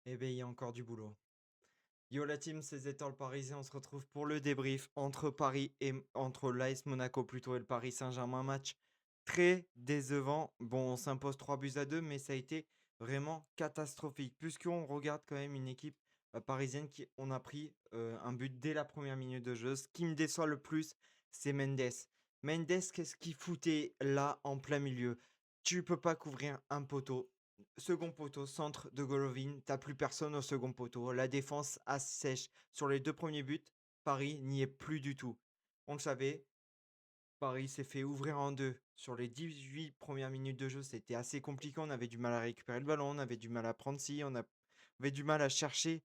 Eh beh, il y a encore du boulot. Yo la team, c'est Zetor le Parisien, on se retrouve pour le débrief entre Paris et entre l'AS Monaco plutôt et le Paris Saint-Germain. Match très décevant. Bon, on s'impose 3 buts à 2, mais ça a été vraiment catastrophique. Puisqu'on regarde quand même une équipe parisienne qui on a pris un but dès la première minute de jeu. Ce qui me déçoit le plus, c'est Mendes. Mendes, qu'est-ce qu'il foutait là en plein milieu? Tu peux pas couvrir un poteau. Second poteau, centre de Golovin, tu plus personne au second poteau. La défense assèche. Sur les 2 premiers buts, Paris n'y est plus du tout. On le savait, Paris s'est fait ouvrir en 2 sur les 18 premières minutes de jeu, c'était assez compliqué. On avait du mal à récupérer le ballon, on avait du mal à prendre avait du mal à chercher,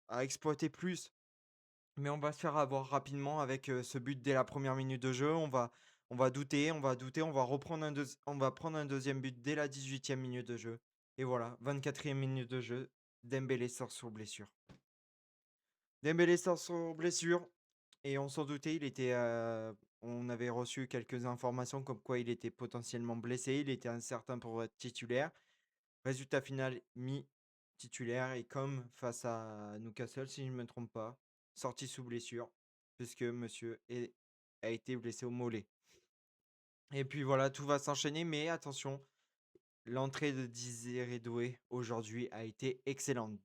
à exploiter plus. Mais on va se faire avoir rapidement avec, ce but dès la première minute de jeu. On va douter, on va on va prendre un deuxième but dès la 18e minute de jeu et voilà, 24e minute de jeu, Dembélé sort sur blessure. Dembélé sort sur blessure et on s'en doutait, on avait reçu quelques informations comme quoi il était potentiellement blessé, il était incertain pour être titulaire. Résultat final, mis titulaire et comme face à Newcastle, si je ne me trompe pas, sorti sous blessure, puisque a été blessé au mollet. Et puis voilà, tout va s'enchaîner, mais attention, l'entrée de Désiré Doué aujourd'hui a été excellente.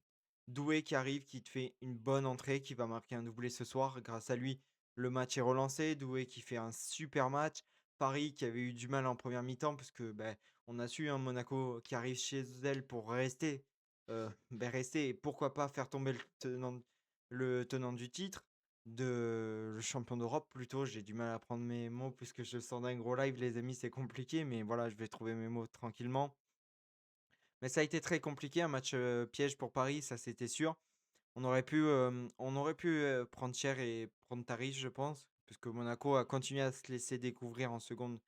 Doué qui arrive, qui te fait une bonne entrée, qui va marquer un doublé ce soir. Grâce à lui, le match est relancé. Doué qui fait un super match. Paris qui avait eu du mal en première mi-temps, parce que ben, on a su, un Monaco qui arrive chez elle pour rester, rester et pourquoi pas faire tomber le tenant du titre, le champion d'Europe plutôt. J'ai du mal à prendre mes mots puisque je sors d'un gros live, les amis, c'est compliqué, mais voilà, je vais trouver mes mots tranquillement. Mais ça a été très compliqué, un match, piège pour Paris, ça c'était sûr. On aurait pu prendre cher et prendre tarif, je pense, puisque Monaco a continué à se laisser découvrir en seconde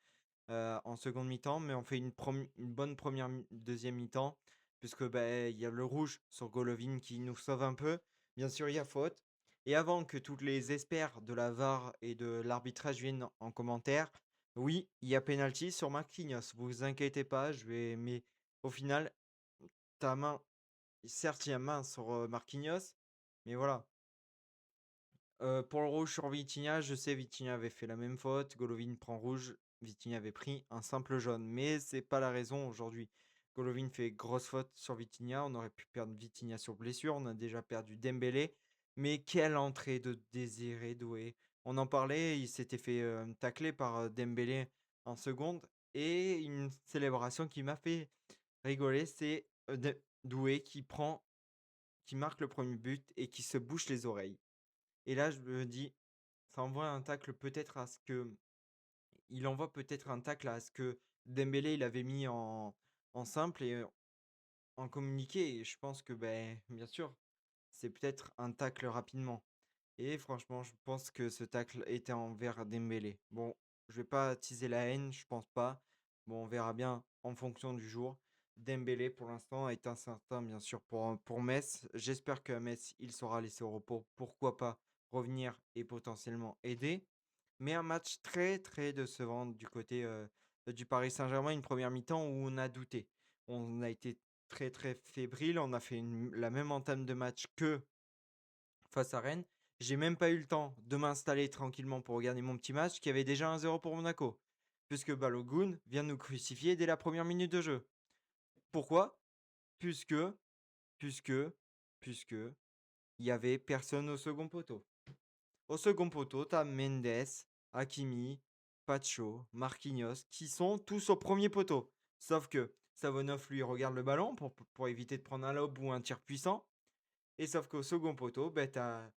mi-temps, mais on fait une bonne première deuxième mi-temps, puisque il y a le rouge sur Golovin qui nous sauve un peu. Bien sûr, il y a faute. Et avant que toutes les experts de la VAR et de l'arbitrage viennent en commentaire, oui, il y a penalty sur Marquinhos. Vous inquiétez pas, mais au final, ta main, certes, il y a main sur Marquinhos, mais voilà. Pour le rouge sur Vitinha, je sais Vitinha avait fait la même faute, Golovin prend rouge, Vitinha avait pris un simple jaune, mais c'est pas la raison aujourd'hui. Golovin fait grosse faute sur Vitinha, on aurait pu perdre Vitinha sur blessure, on a déjà perdu Dembélé, mais quelle entrée de Désiré Doué. On en parlait, il s'était fait, tacler par, Dembélé en seconde et une célébration qui m'a fait rigoler, c'est, Doué qui marque le premier but et qui se bouche les oreilles. Et là, je me dis, ça envoie un tacle peut-être à ce que il envoie peut-être un tacle à ce que Dembélé, il avait mis en simple et en communiqué et je pense que, bien sûr, c'est peut-être un tacle rapidement et franchement, je pense que ce tacle était envers Dembélé. Bon, je vais pas attiser la haine, je pense pas. Bon, on verra bien en fonction du jour. Dembélé, pour l'instant, est incertain, bien sûr, pour Metz. J'espère qu'à Metz, il sera laissé au repos. Pourquoi pas revenir et potentiellement aider. Mais un match très, très décevant du côté du Paris Saint-Germain. Une première mi-temps où on a douté. On a été très, très fébrile. On a fait la même entame de match que face à Rennes. J'ai même pas eu le temps de m'installer tranquillement pour regarder mon petit match qui avait déjà 1-0 pour Monaco. Puisque Balogun vient de nous crucifier dès la première minute de jeu. Pourquoi? Puisque, puisque, puisque, il y avait personne au second poteau. Au second poteau, tu as Mendes, Hakimi, Pacho, Marquinhos, qui sont tous au premier poteau. Sauf que Savonov, lui, regarde le ballon pour éviter de prendre un lob ou un tir puissant. Et sauf qu'au second poteau, t'as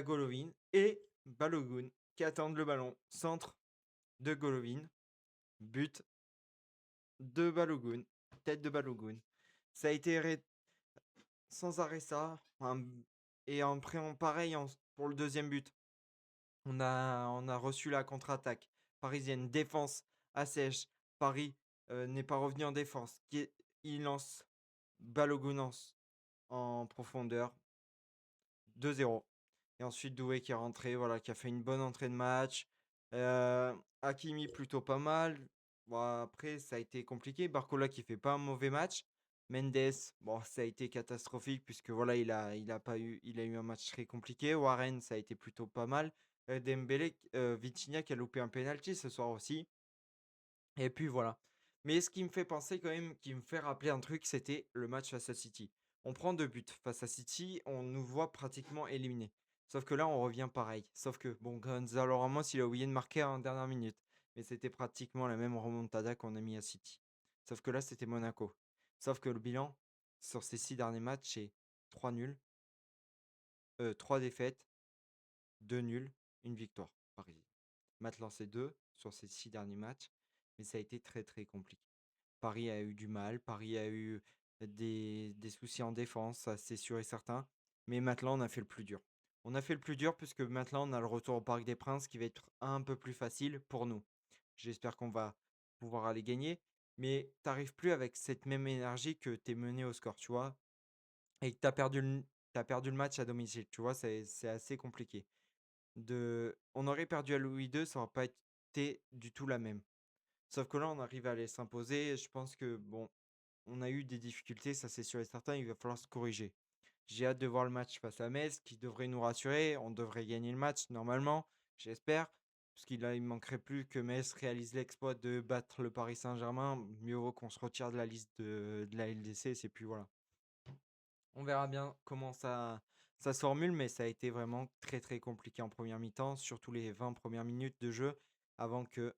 Golovin et Balogun qui attendent le ballon. Centre de Golovin, but de Balogun, tête de Balogun. Ça a été sans arrêt ça. Et pareil pour le deuxième but. On a reçu la contre-attaque parisienne. Défense assèche. Paris n'est pas revenu en défense. Il lance Balogun en profondeur. 2-0. Et ensuite Doué qui est rentré, voilà, qui a fait une bonne entrée de match. Hakimi plutôt pas mal. Bon, après, ça a été compliqué. Barcola qui fait pas un mauvais match, Mendes, bon, ça a été catastrophique puisque voilà, il a eu un match très compliqué. Warren, ça a été plutôt pas mal. Dembélé, Vitinha qui a loupé un penalty ce soir aussi. Et puis voilà. Mais ce qui me fait penser quand même, qui me fait rappeler un truc, c'était le match face à City. On prend 2 buts face à City, on nous voit pratiquement éliminés. Sauf que là, on revient pareil. Sauf que, bon, Gonzalo Ramos, il a oublié de marquer en dernière minute. Mais c'était pratiquement la même remontada qu'on a mis à City. Sauf que là, c'était Monaco. Sauf que le bilan, sur ces 6 derniers matchs, c'est 3 nuls, 3 défaites, 2 nuls, une victoire. Paris. Maintenant, c'est 2 sur ces 6 derniers matchs. Mais ça a été très très compliqué. Paris a eu du mal, Paris a eu des soucis en défense, ça c'est sûr et certain. Mais maintenant, on a fait le plus dur. On a fait le plus dur puisque maintenant, on a le retour au Parc des Princes qui va être un peu plus facile pour nous. J'espère qu'on va pouvoir aller gagner. Mais t'arrives plus avec cette même énergie que t'es mené au score, tu vois. Et que t'as perdu le match à domicile, tu vois, c'est assez compliqué. On aurait perdu à Louis II, ça n'aurait pas été du tout la même. Sauf que là, on arrive à aller s'imposer. Je pense que, bon, on a eu des difficultés, ça c'est sûr et certain, il va falloir se corriger. J'ai hâte de voir le match face à Metz qui devrait nous rassurer. On devrait gagner le match normalement, j'espère. Parce il manquerait plus que Metz réalise l'exploit de battre le Paris Saint-Germain. Mieux vaut qu'on se retire de la liste de la LDC, c'est plus voilà. On verra bien comment ça se formule, mais ça a été vraiment très très compliqué en première mi-temps, surtout les 20 premières minutes de jeu, avant que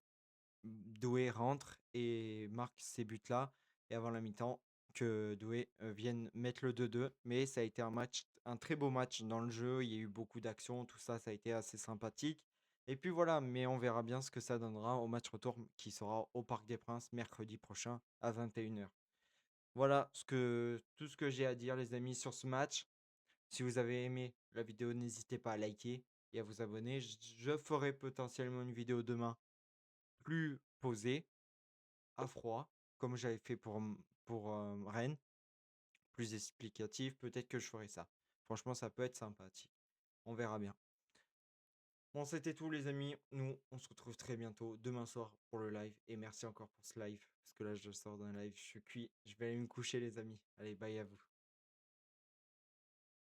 Doué rentre et marque ces buts-là. Et avant la mi-temps, que Doué vienne mettre le 2-2. Mais ça a été un très beau match dans le jeu. Il y a eu beaucoup d'actions, tout ça, ça a été assez sympathique. Et puis voilà, mais on verra bien ce que ça donnera au match retour qui sera au Parc des Princes mercredi prochain à 21h. Voilà tout ce que j'ai à dire, les amis, sur ce match. Si vous avez aimé la vidéo, n'hésitez pas à liker et à vous abonner. Je ferai potentiellement une vidéo demain plus posée à froid, comme j'avais fait pour Rennes, plus explicatif, peut-être que je ferai ça. Franchement, ça peut être sympathique. On verra bien. Bon, c'était tout les amis. Nous, on se retrouve très bientôt demain soir pour le live. Et merci encore pour ce live. Parce que là, je sors d'un live, je suis cuit. Je vais aller me coucher les amis. Allez, bye à vous.